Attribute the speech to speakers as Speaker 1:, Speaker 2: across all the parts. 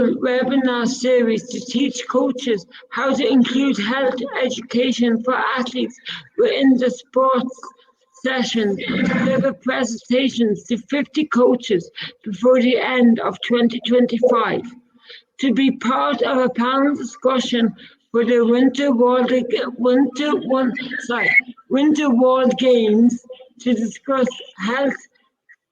Speaker 1: webinar series to teach coaches how to include health education for athletes within the sports sessions and deliver presentations to 50 coaches before the end of 2025. To be part of a panel discussion for the Winter World Games to discuss health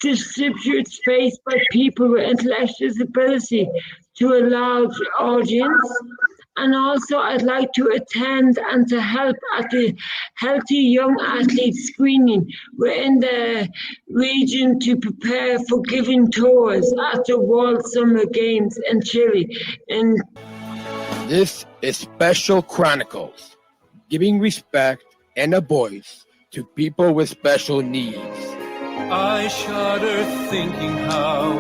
Speaker 1: distributes space by people with intellectual disability to a large audience. And also, I'd like to attend and to help at the Healthy Young Athlete screening within the region to prepare for giving tours at the World Summer Games in Chile.
Speaker 2: This is Special Chronicles, giving respect and a voice to people with special needs.
Speaker 3: I shudder thinking how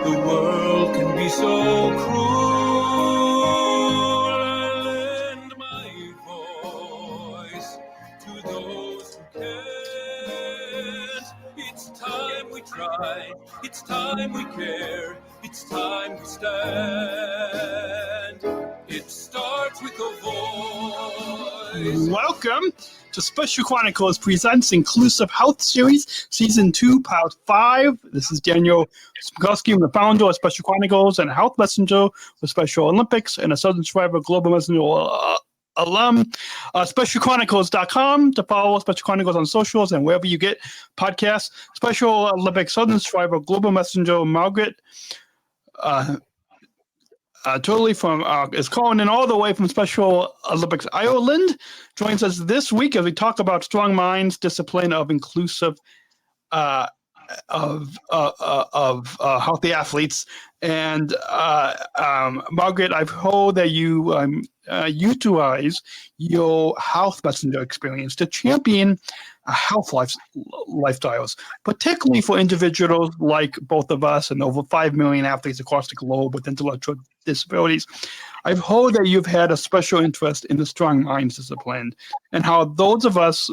Speaker 3: the world can be so cruel. I lend my voice to those who can't. It's time we try, it's time we care, it's time we stand. It starts with a voice.
Speaker 4: Welcome to Special Chronicles Presents Inclusive Health Series, Season 2, Part 5. This is Daniel Smikowski, I'm the founder of Special Chronicles and a health messenger with Special Olympics and a Southern Survivor Global Messenger alum. SpecialChronicles.com to follow Special Chronicles on socials and wherever you get podcasts. Special Olympics Southern Survivor Global Messenger Margaret totally from is calling in all the way from Special Olympics Ireland. Joins us this week as we talk about strong minds, discipline of inclusive of healthy athletes. And Margaret, I've heard that you utilize your health messenger experience to champion health lifestyles, particularly for individuals like both of us and over 5 million athletes across the globe with intellectual disabilities. I've heard that you've had a special interest in the strong minds discipline and how those of us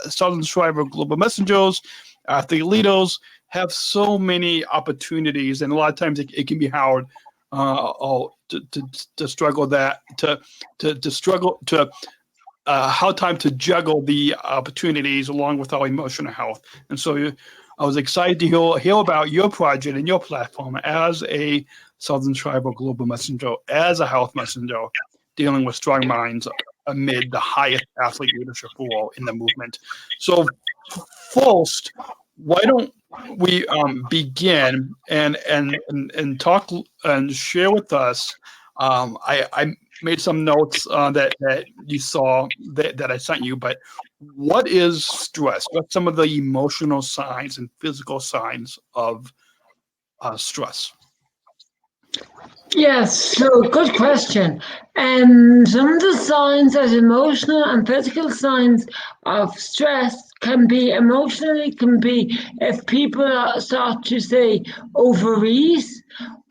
Speaker 4: Southern Survivor Global Messengers, athlete leaders, have so many opportunities, and a lot of times it can be hard to struggle that to struggle to how time to juggle the opportunities along with our emotional health. And so I was excited to hear about your project and your platform as a Southern Survivor Global Messenger, as a health messenger, dealing with strong minds amid the highest athlete leadership role in the movement. So first, why don't we begin and talk and share with us? I made some notes that you saw that I sent you, but what is stress? What's some of the emotional signs and physical signs of stress?
Speaker 1: Yes, so good question. Some of the signs as emotional and physical signs of stress can be if people start to say overeat,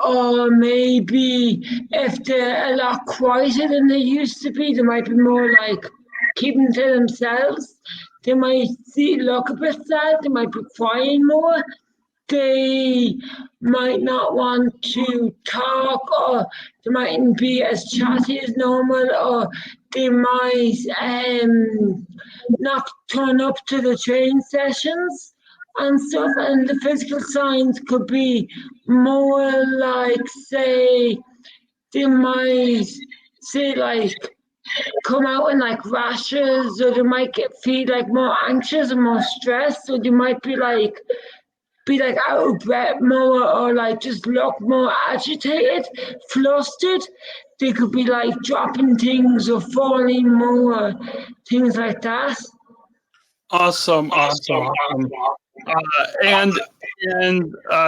Speaker 1: or maybe if they're a lot quieter than they used to be, they might be more like keeping to themselves. They might look a bit sad, they might be crying more. They might not want to talk, or they mightn't be as chatty as normal, or they might not turn up to the training sessions and stuff. And the physical signs could be more like, say, they might say like come out in like rashes, or they might feel like more anxious and more stressed, or they might be like out of breath more, or like just look more agitated, flustered. They could be like dropping things or falling more, things like that.
Speaker 4: Awesome. And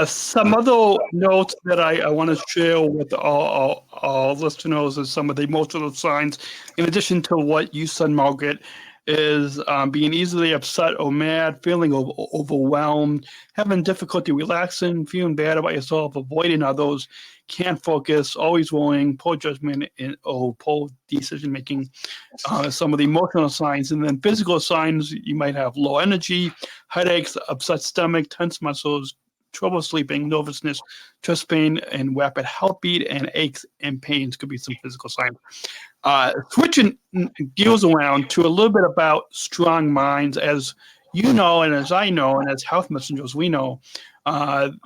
Speaker 4: some other notes that I want to share with our listeners is some of the emotional signs, in addition to what you said, Margaret, is being easily upset or mad, feeling overwhelmed, having difficulty relaxing, feeling bad about yourself, avoiding others, can't focus, always worrying, poor judgment, or poor decision making. Some of the emotional signs. And then physical signs, you might have low energy, headaches, upset stomach, tense muscles, trouble sleeping, nervousness, chest pain, and rapid heartbeat, and aches and pains could be some physical signs. Switching gears around to a little bit about strong minds, as you know, and as I know, and as health messengers, we know,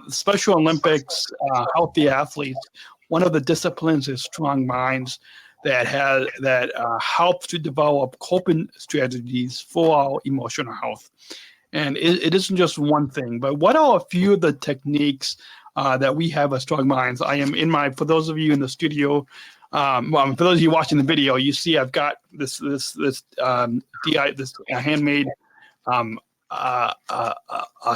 Speaker 4: Special Olympics, healthy athletes, one of the disciplines is strong minds that help to develop coping strategies for our emotional health. And it isn't just one thing, but what are a few of the techniques that we have as strong minds? I am for those of you in the studio, for those of you watching the video, you see I've got this handmade a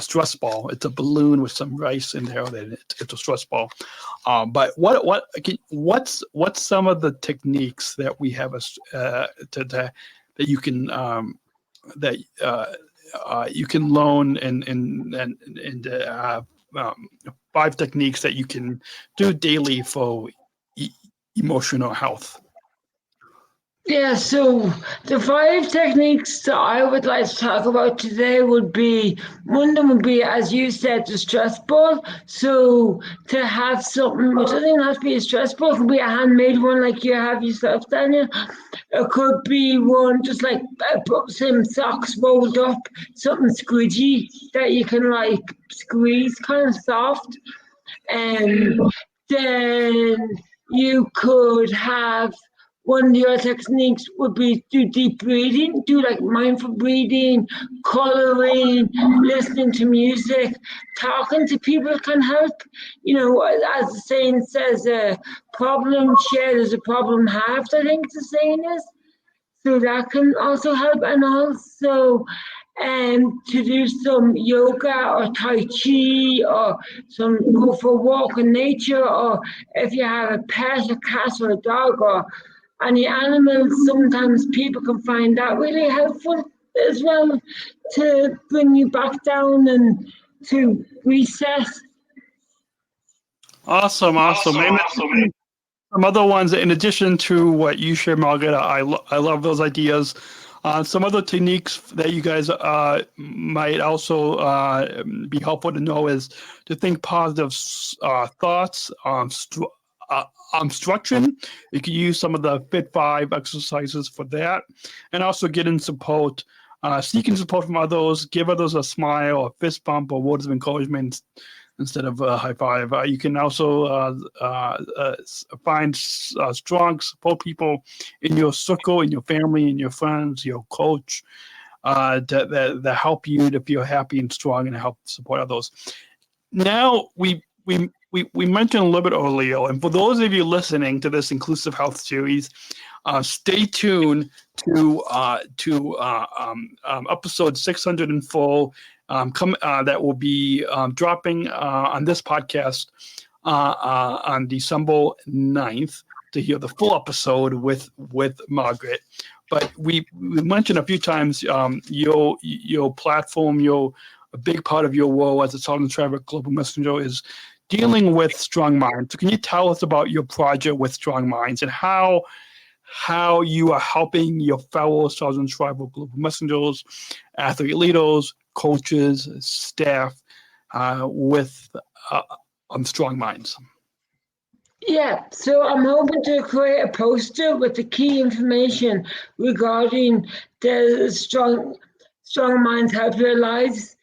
Speaker 4: stress ball. It's a balloon with some rice in there. It's a stress ball. But what's some of the techniques that we have that you can you can learn and 5 techniques that you can do daily for emotional health?
Speaker 1: Yeah, so the 5 techniques that I would like to talk about today would be, one of them would be, as you said, the stress ball. So to have something, which doesn't have to be a stress ball, it could be a handmade one like you have yourself, Daniel. It could be one just like some socks rolled up, something squidgy that you can like squeeze, kind of soft. And then you could have, one of your techniques would be do deep breathing, do like mindful breathing, coloring, listening to music, talking to people can help. You know, as the saying says, a problem shared is a problem halved, I think the saying is. So that can also help. And also to do some yoga or tai chi, or go for a walk in nature, or if you have a pet, a cat or a dog or any animals, sometimes people can find that really helpful as well to bring you back down and to reset.
Speaker 4: Awesome. Some other ones, in addition to what you shared, Margaret, I love those ideas. Some other techniques that you guys might also be helpful to know is to think positive thoughts, stretching. You can use some of the Pt5 exercises for that, and also getting support, seeking support from others, give others a smile, a fist bump, or words of encouragement instead of a high five. You can also find strong support people in your circle, in your family, in your friends, your coach, that help you to feel happy and strong and help support others. Now, we mentioned a little bit earlier, and for those of you listening to this Inclusive Health series, stay tuned to episode 604. That will be dropping on this podcast on December 9th to hear the full episode with Margaret. But we mentioned a few times your platform, a big part of your role as a Southern Tribal Global Messenger is dealing with strong minds. So can you tell us about your project with strong minds and how you are helping your fellow Southern Tribal Global Messengers, athlete leaders, coaches, staff with strong minds?
Speaker 1: Yeah, so I'm hoping to create a poster with the key information regarding the Strong Minds Help Your Lives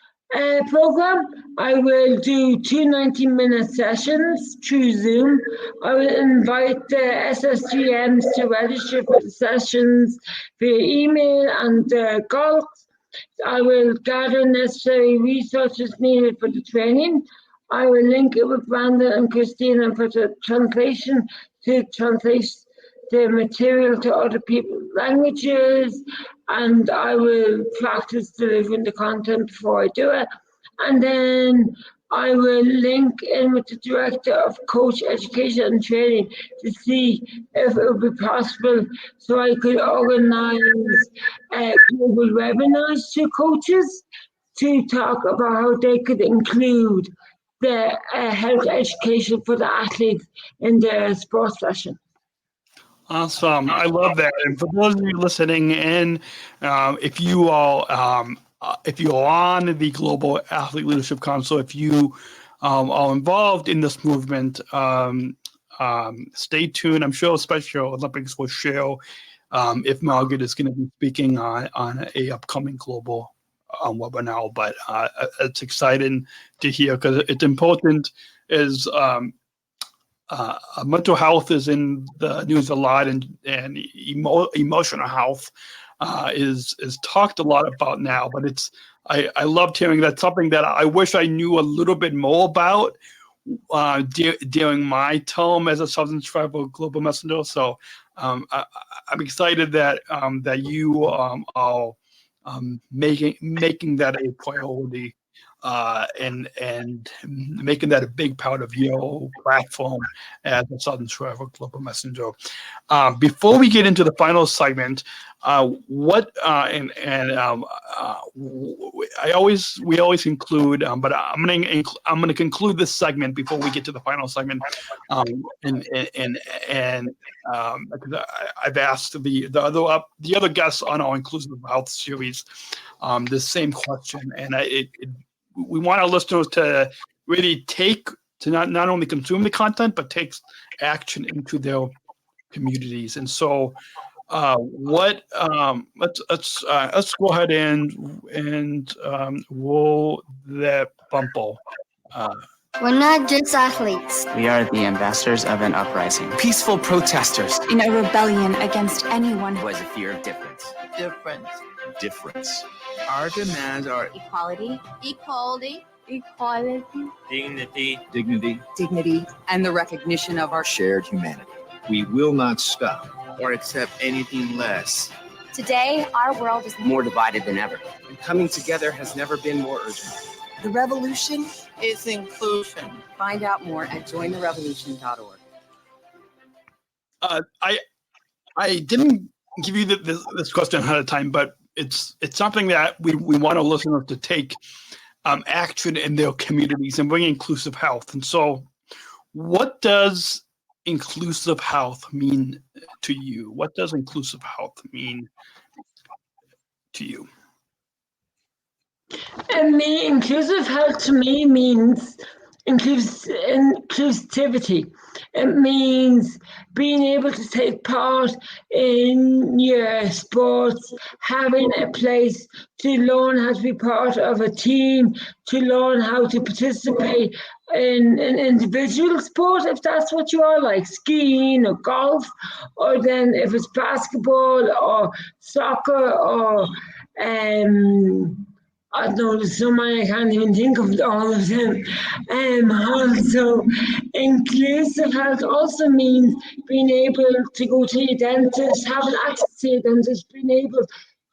Speaker 1: program. I will do 2 90-minute sessions through Zoom. I will invite the SSGMs to register for the sessions via email and calls. I will gather necessary resources needed for the training. I will link it with Brandon and Christina for the translation to translate the material to other people's languages, and I will practice delivering the content before I do it. And then I will link in with the Director of Coach Education and Training to see if it would be possible so I could organize global webinars to coaches to talk about how they could include the health education for the athletes in their sports session.
Speaker 4: Awesome. I love that. And for those of you listening in, if you are on the Global Athlete Leadership Council, if you are involved in this movement, stay tuned. I'm sure Special Olympics will share if Margaret is going to be speaking on a upcoming global webinar. But it's exciting to hear because it's important. Mental health is in the news a lot, and emotional health is talked a lot about now. But I loved hearing that, something that I wish I knew a little bit more about during my time as a Southern Tribal Global Messenger. So I'm excited that you are making that a priority and making that a big part of your platform as a Southern Tribal Global Messenger. Before we get into the final segment, we always include, but I'm going to conclude this segment before we get to the final segment, because I've asked the other guests on our Inclusive Health series the same question, and we want our listeners to really not only consume the content, but take action into their communities. And so let's go ahead and roll that bumble.
Speaker 5: We're not just athletes.
Speaker 6: We are the ambassadors of an uprising.
Speaker 7: Peaceful protesters.
Speaker 8: In a rebellion against anyone
Speaker 7: who has a fear of difference.
Speaker 9: Difference.
Speaker 7: Our demands are
Speaker 5: Equality.
Speaker 9: Dignity.
Speaker 8: and the recognition of our
Speaker 9: Shared humanity. We will not stop or accept anything less.
Speaker 5: Today, our world is
Speaker 6: More divided than ever.
Speaker 9: And coming together has never been more urgent.
Speaker 8: The revolution.
Speaker 10: is inclusion.
Speaker 8: Find out more at jointherevolution.org.
Speaker 4: I didn't give you this question ahead of time, but it's something that we want our listeners to take action in their communities and bring inclusive health. And so, what does inclusive health mean to you? What does inclusive health mean to you?
Speaker 1: And inclusive health to me means inclusivity. It means being able to take part in your sports, having a place to learn how to be part of a team, to learn how to participate in an individual sport, if that's what you are, like skiing or golf, or then if it's basketball or soccer or I don't know, there's so many I can't even think of all of them. Also, inclusive health also means being able to go to your dentist, having access to your dentist, being able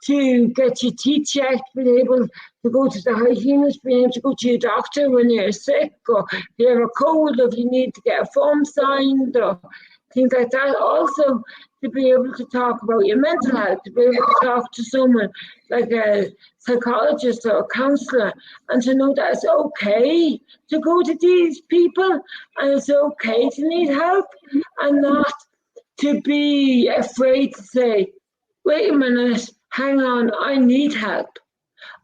Speaker 1: to get your teeth checked, being able to go to the hygienist, being able to go to your doctor when you're sick, or if you have a cold, or if you need to get a form signed, or things like that. Also, to be able to talk about your mental health, to be able to talk to someone like a psychologist or a counselor, and to know that it's okay to go to these people, and it's okay to need help, and not to be afraid to say, wait a minute, hang on, I need help.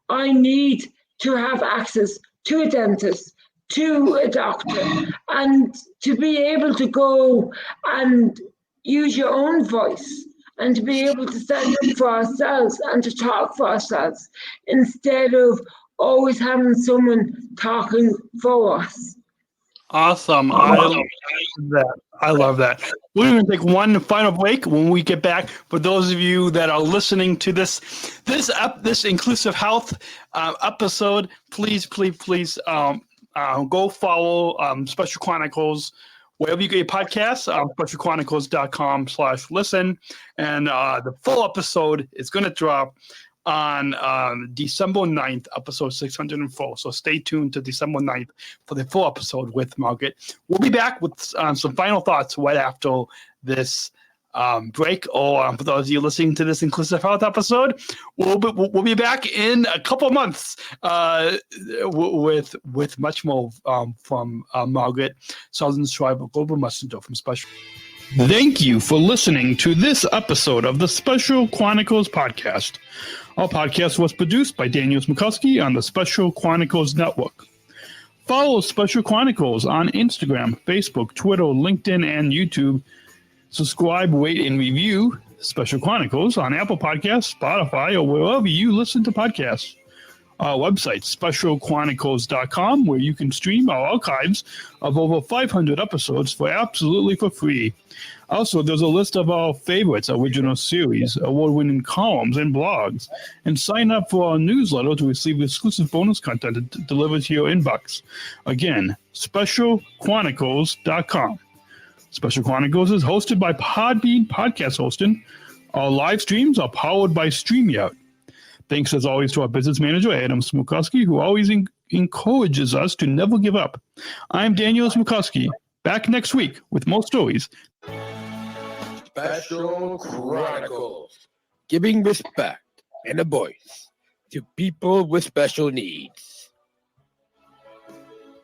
Speaker 1: I need to have access to a dentist, to a doctor, and to be able to go and use your own voice, and to be able to stand up for ourselves and to talk for ourselves instead of always having someone talking for us.
Speaker 4: Awesome. I love that. We're going to take one final break. When we get back, for those of you that are listening to this inclusive health episode, please go follow Special Chronicles wherever you get your podcasts, specialchronicles.com/listen. And the full episode is going to drop on December 9th, episode 604. So stay tuned to December 9th for the full episode with Margaret. We'll be back with some final thoughts right after this break, or for those of you listening to this inclusive health episode, we'll be back in a couple of months with much more from Margaret, Southern Tribal Global Messenger from Special. Thank you for listening to this episode of the Special Chronicles podcast. Our podcast was produced by Daniel Smikowski on the Special Chronicles Network. Follow Special Chronicles on Instagram, Facebook, Twitter, LinkedIn, and YouTube. Subscribe, rate, and review Special Chronicles on Apple Podcasts, Spotify, or wherever you listen to podcasts. Our website, specialchronicles.com, where you can stream our archives of over 500 episodes for absolutely for free. Also, there's a list of our favorites, original series, award-winning columns, and blogs. And sign up for our newsletter to receive exclusive bonus content delivered to your inbox. Again, specialchronicles.com. Special Chronicles is hosted by Podbean Podcast Hosting. Our live streams are powered by StreamYard. Thanks, as always, to our business manager, Adam Smukowski, who always encourages us to never give up. I'm Daniel Smukowski, back next week with more stories.
Speaker 2: Special Chronicles, giving respect and a voice to people with special needs.